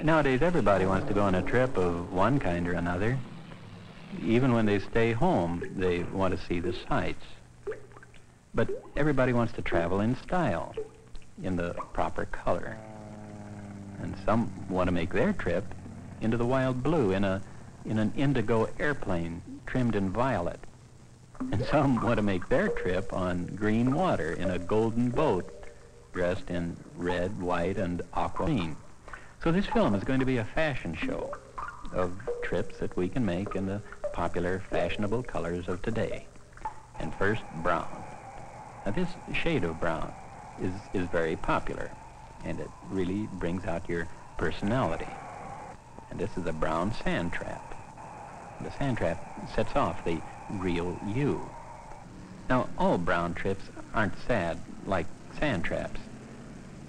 Nowadays, everybody wants to go on a trip of one kind or another. Even when they stay home, they want to see the sights. But everybody wants to travel in style, in the proper color. And some want to make their trip into the wild blue in an indigo airplane trimmed in violet. And some want to make their trip on green water in a golden boat dressed in red, white, and aqua green. So this film is going to be a fashion show of trips that we can make in the popular fashionable colors of today. And first, brown. Now this shade of brown is very popular, and it really brings out your personality. And this is a brown sand trap. The sand trap sets off the real you. Now, all brown trips aren't sad like sand traps.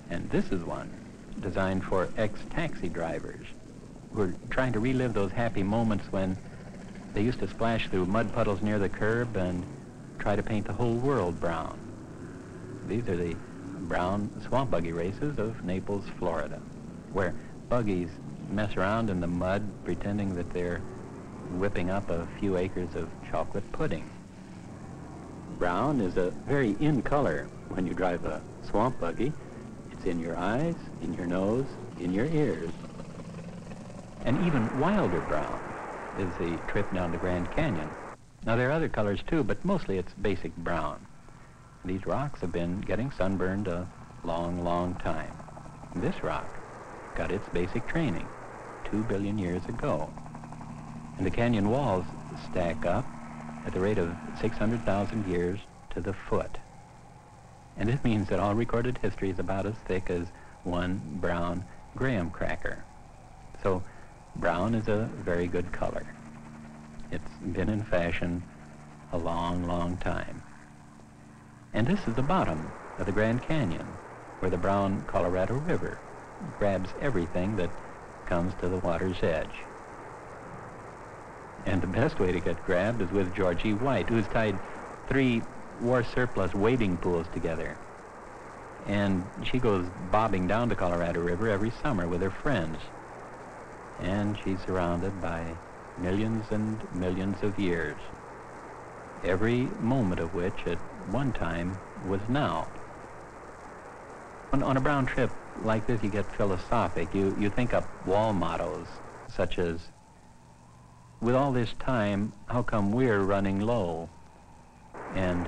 And this is one designed for ex-taxi drivers who are trying to relive those happy moments when they used to splash through mud puddles near the curb and try to paint the whole world brown. These are the brown swamp buggy races of Naples, Florida, where buggies mess around in the mud pretending that they're whipping up a few acres of chocolate pudding. Brown is a very in color when you drive a swamp buggy. It's in your eyes, in your nose, in your ears. And even wilder brown is the trip down the Grand Canyon. Now there are other colors too, but mostly it's basic brown. These rocks have been getting sunburned a long, long time. This rock got its basic training 2 billion years ago. And the canyon walls stack up at the rate of 600,000 years to the foot. And this means that all recorded history is about as thick as one brown graham cracker. So brown is a very good color. It's been in fashion a long, long time. And this is the bottom of the Grand Canyon, where the brown Colorado River grabs everything that comes to the water's edge. And the best way to get grabbed is with Georgie White, who's tied 3 war surplus wading pools together. And she goes bobbing down the Colorado River every summer with her friends. And she's surrounded by millions and millions of years, every moment of which at one time was now. On a brown trip like this, you get philosophic. You think up wall mottos such as, with all this time, how come we're running low? And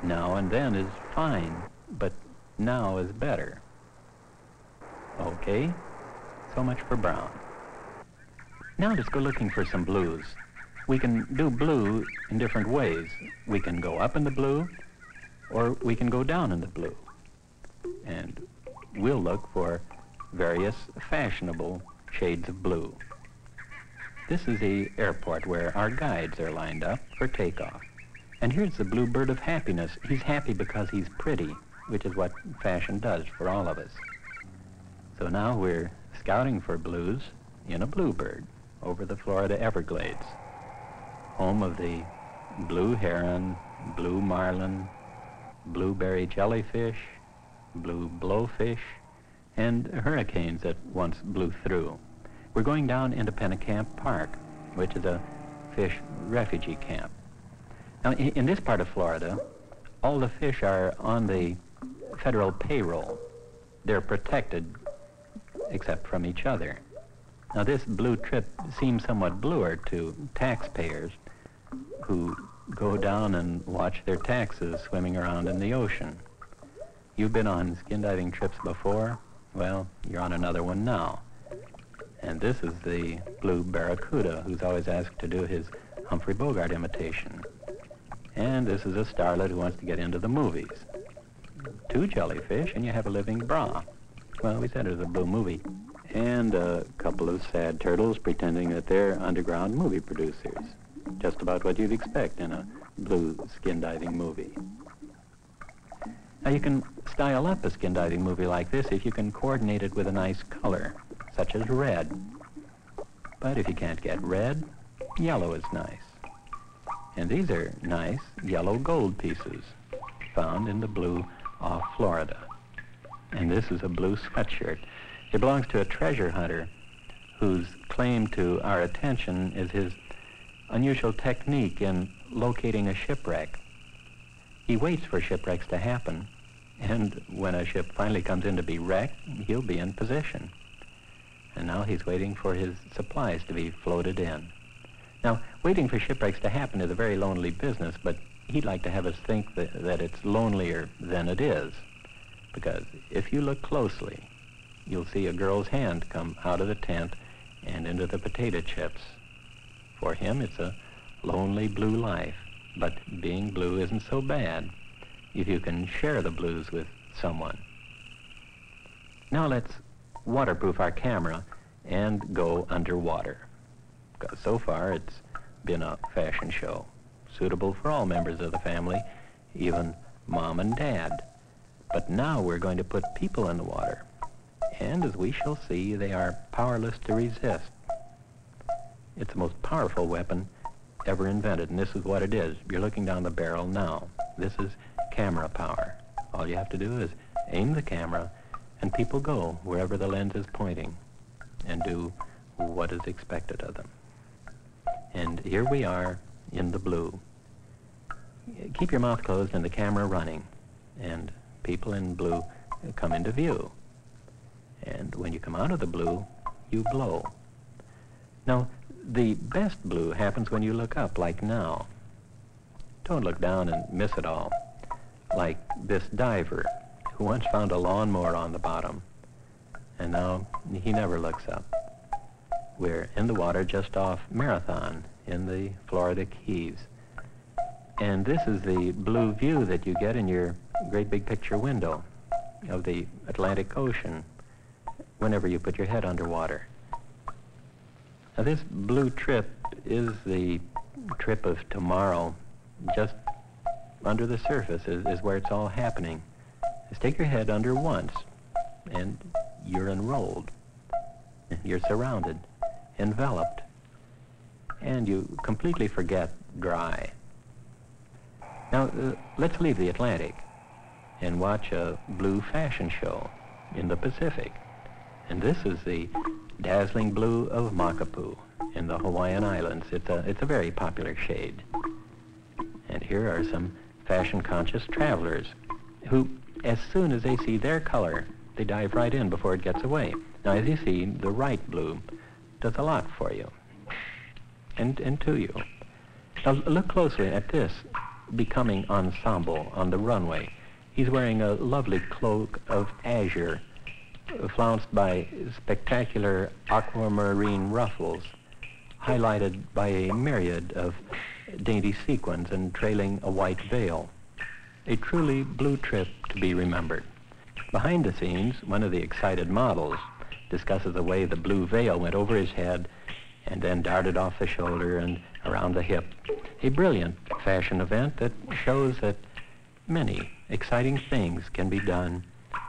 now and then is fine, but now is better. Okay, so much for brown. Now let's go looking for some blues. We can do blue in different ways. We can go up in the blue, or we can go down in the blue. And we'll look for various fashionable shades of blue. This is the airport where our guides are lined up for takeoff. And here's the blue bird of happiness. He's happy because he's pretty, which is what fashion does for all of us. So now we're scouting for blues in a bluebird over the Florida Everglades, home of the blue heron, blue marlin, blueberry jellyfish, blue blowfish, and hurricanes that once blew through. We're going down into Pennicamp Park, which is a fish refugee camp. Now, in this part of Florida, all the fish are on the federal payroll. They're protected, except from each other. Now, this blue trip seems somewhat bluer to taxpayers who go down and watch their taxes swimming around in the ocean. You've been on skin diving trips before? Well, you're on another one now. And this is the blue barracuda, who's always asked to do his Humphrey Bogart imitation. And this is a starlet who wants to get into the movies. 2 jellyfish, and you have a living bra. Well, we said it was a blue movie. And a couple of sad turtles pretending that they're underground movie producers. Just about what you'd expect in a blue skin diving movie. Now, you can style up a skin diving movie like this if you can coordinate it with a nice color, such as red. But if you can't get red, yellow is nice. And these are nice yellow gold pieces found in the blue off Florida. And this is a blue sweatshirt. It belongs to a treasure hunter whose claim to our attention is his unusual technique in locating a shipwreck. He waits for shipwrecks to happen, and when a ship finally comes in to be wrecked, he'll be in position. And now he's waiting for his supplies to be floated in. Now, waiting for shipwrecks to happen is a very lonely business, but he'd like to have us think that it's lonelier than it is. Because if you look closely, you'll see a girl's hand come out of the tent and into the potato chips. For him, it's a lonely blue life, but being blue isn't so bad if you can share the blues with someone. Now let's waterproof our camera and go underwater. Because so far it's been a fashion show, suitable for all members of the family, even Mom and Dad. But now we're going to put people in the water, and as we shall see, they are powerless to resist. It's the most powerful weapon ever invented, and this is what it is. You're looking down the barrel now. This is camera power. All you have to do is aim the camera, and people go wherever the lens is pointing and do what is expected of them. And here we are in the blue. Keep your mouth closed and the camera running, and people in blue come into view. And when you come out of the blue, you blow. Now, the best blue happens when you look up, like now. Don't look down and miss it all, like this diver who once found a lawnmower on the bottom, and now he never looks up. We're in the water just off Marathon in the Florida Keys. And this is the blue view that you get in your great big picture window of the Atlantic Ocean whenever you put your head underwater. Now this blue trip is the trip of tomorrow. Just under the surface is where it's all happening. Just take your head under once and you're enrolled. You're surrounded, enveloped, and you completely forget dry. Now, let's leave the Atlantic and watch a blue fashion show in the Pacific. And this is the dazzling blue of Makapu in the Hawaiian Islands. It's a very popular shade. And here are some fashion-conscious travelers who, as soon as they see their color, they dive right in before it gets away. Now, as you see, the right blue does a lot for you and to you. Now, look closely at this becoming ensemble on the runway. He's wearing a lovely cloak of azure, flounced by spectacular aquamarine ruffles, highlighted by a myriad of dainty sequins and trailing a white veil. A truly blue trip to be remembered. Behind the scenes, one of the excited models discusses the way the blue veil went over his head and then darted off the shoulder and around the hip. A brilliant fashion event that shows that many exciting things can be done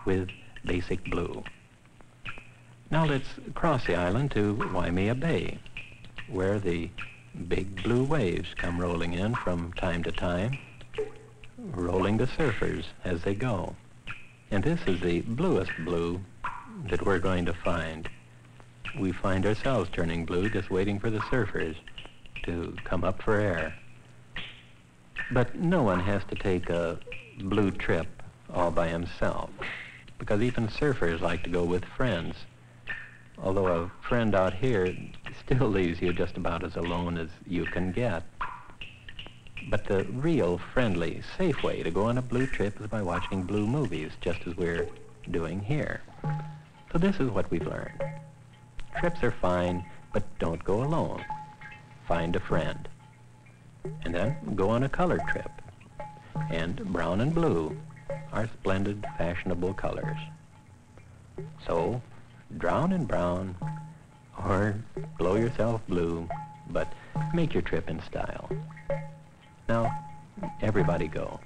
with basic blue. Now let's cross the island to Waimea Bay, where the big blue waves come rolling in from time to time, rolling the surfers as they go. And this is the bluest blue that we're going to find. We find ourselves turning blue just waiting for the surfers to come up for air. But no one has to take a blue trip all by himself, because even surfers like to go with friends. Although a friend out here still leaves you just about as alone as you can get. But the real, friendly, safe way to go on a blue trip is by watching blue movies, just as we're doing here. So this is what we've learned. Trips are fine, but don't go alone. Find a friend. And then go on a color trip. And brown and blue are splendid, fashionable colors. So, drown in brown, or blow yourself blue, but make your trip in style. Now, everybody go.